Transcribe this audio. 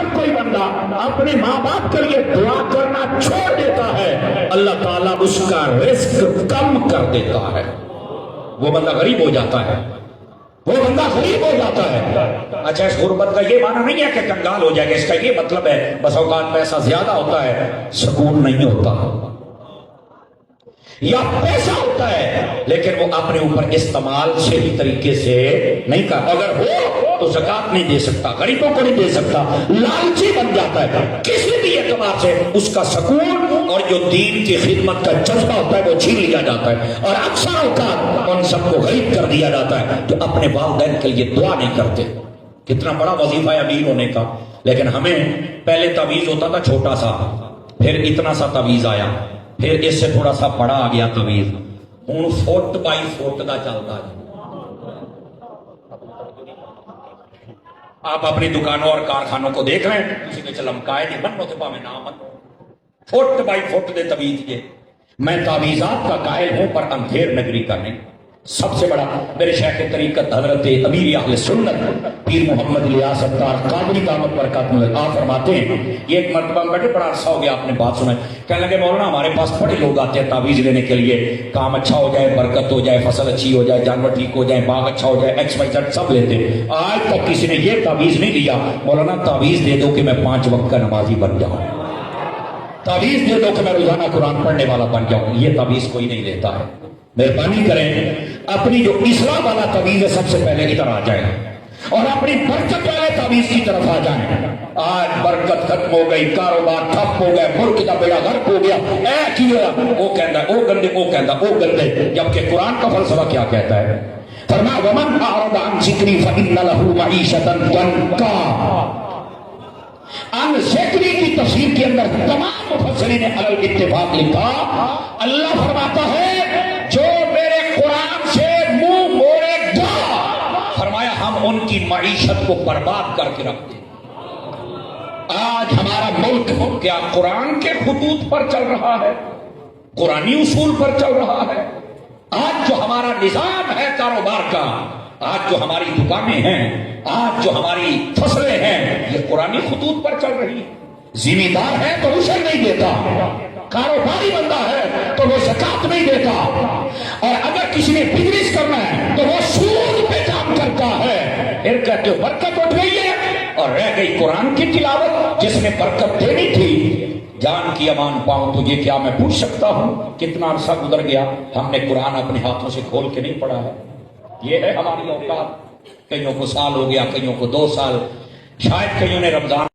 جب کوئی بندہ اپنے ماں باپ کے لیے دعا کرنا چھوڑ دیتا ہے اللہ تعالیٰ اس کا رزق کم کر دیتا ہے، وہ بندہ غریب ہو جاتا ہے، وہ بندہ غریب ہو جاتا ہے۔ اچھا، اس غربت کا یہ معنی نہیں ہے کہ کنگال ہو جائے گا، اس کا یہ مطلب ہے بس اوقات پیسہ زیادہ ہوتا ہے سکون نہیں ہوتا، یا پیسہ ہوتا ہے لیکن وہ اپنے اوپر استعمال صحیح طریقے سے نہیں کر، اگر ہو تو زکات نہیں دے سکتا، غریبوں کو نہیں دے سکتا، لالچی بن جاتا ہے، کسی بھی اعتبار سے اس کا سکون اور جو دین کی خدمت کا جذبہ ہوتا ہے وہ چھین لیا جاتا ہے، اور اکثر اوقات ان سب کو غریب کر دیا جاتا ہے جو اپنے والدین کے لیے دعا نہیں کرتے۔ کتنا بڑا وظیفہ ہے امیر ہونے کا، لیکن ہمیں پہلے تعویذ ہوتا تھا چھوٹا سا، پھر اتنا سا تعویذ آیا، پھر اس سے تھوڑا سا بڑا آ گیا تعویذ، ہوں فٹ بائی فٹ کا چلتا ہے۔ آپ اپنی دکانوں اور کارخانوں کو دیکھ رہے ہیں، کسی نے چلمکائے نہیں بنو تو پاوے نہ من، فٹ بائی فٹ دے تعویذ یہ۔ میں تعویذات کا قائل ہوں پر اندھیر نگری کا نہیں۔ سب سے بڑا میرے شیخ طریقت حضرت امیر اہل سنت پیر محمد الیاس اتار قادری دامت برکاتہ آپ فرماتے ہیں، یہ ایک مرتبہ بیٹھے بڑا عرصہ ہو گیا آپ نے بات سنا، کہنے لگے مولانا ہمارے پاس بڑے لوگ آتے ہیں تعویذ لینے کے لیے، کام اچھا ہو جائے، برکت ہو جائے، فصل اچھی ہو جائے، جانور ٹھیک ہو جائے، باغ اچھا ہو جائے، ایکس وائی زیڈ سب لیتے ہیں، آج تک کسی نے یہ تعویذ نہیں لیا مولانا تعویذ دے دو کہ میں 5 وقت کا نمازی بن جاؤں، تعویذ دے دو کہ میں روزانہ قرآن پڑھنے والا بن جاؤں، یہ تعویذ کوئی نہیں لیتا ہے۔ مہربانی کریں اپنی جو اصلاح والا تعویذ ہے سب سے پہلے ادھر آ جائیں اور اپنی برکت والے تعویذ کی طرف آ جائیں۔ آج برکت ختم ہو گئی، کاروبار ٹھپ ہو گئے، ملک کا بیڑا غرق ہو گیا، اے کیا وہ کہندا او گندے، وہ کہندا او گندے، جبکہ قرآن کا فلسفہ کیا کہتا ہے؟ فرمایا ومن اعرض عن ذکری فإن له معیشۃ ضنکا۔ ان ذکری کی تفسیر کے اندر تمام مفسرین علی الاتفاق لکھا، اللہ فرماتا ہے جو میرے قرآن سے منہ موڑے گا، فرمایا ہم ان کی معیشت کو برباد کر کے رکھ دیں۔ آج ہمارا ملک کیا قرآن کے خطوط پر چل رہا ہے، قرآنی اصول پر چل رہا ہے؟ آج جو ہمارا نظام ہے کاروبار کا، آج جو ہماری دکانیں ہیں، آج جو ہماری فصلیں ہیں، یہ قرآنی خطوط پر چل رہی ہیں۔ ذمہ دار ہے تو اسے نہیں دیتا، کاروباری بندہ ہے تو وہ زکات نہیں دیتا، اور اگر کسی نے بزنس کرنا ہے تو وہ سود پہ کام کرتا ہے، پھر کہتے ہو برکت اٹھ گئی ہے اور رہ گئی قرآن کی تلاوت جس میں برکت دینی تھی۔ جان کی امان پاؤں تجھے کیا میں پوچھ سکتا ہوں کتنا عرصہ گزر گیا ہم نے قرآن اپنے ہاتھوں سے کھول کے نہیں پڑھا ہے؟ یہ ہے ہماری اوقات۔ کئیوں کو سال ہو گیا، کئیوں کو 2 سال، شاید کئیوں نے رمضان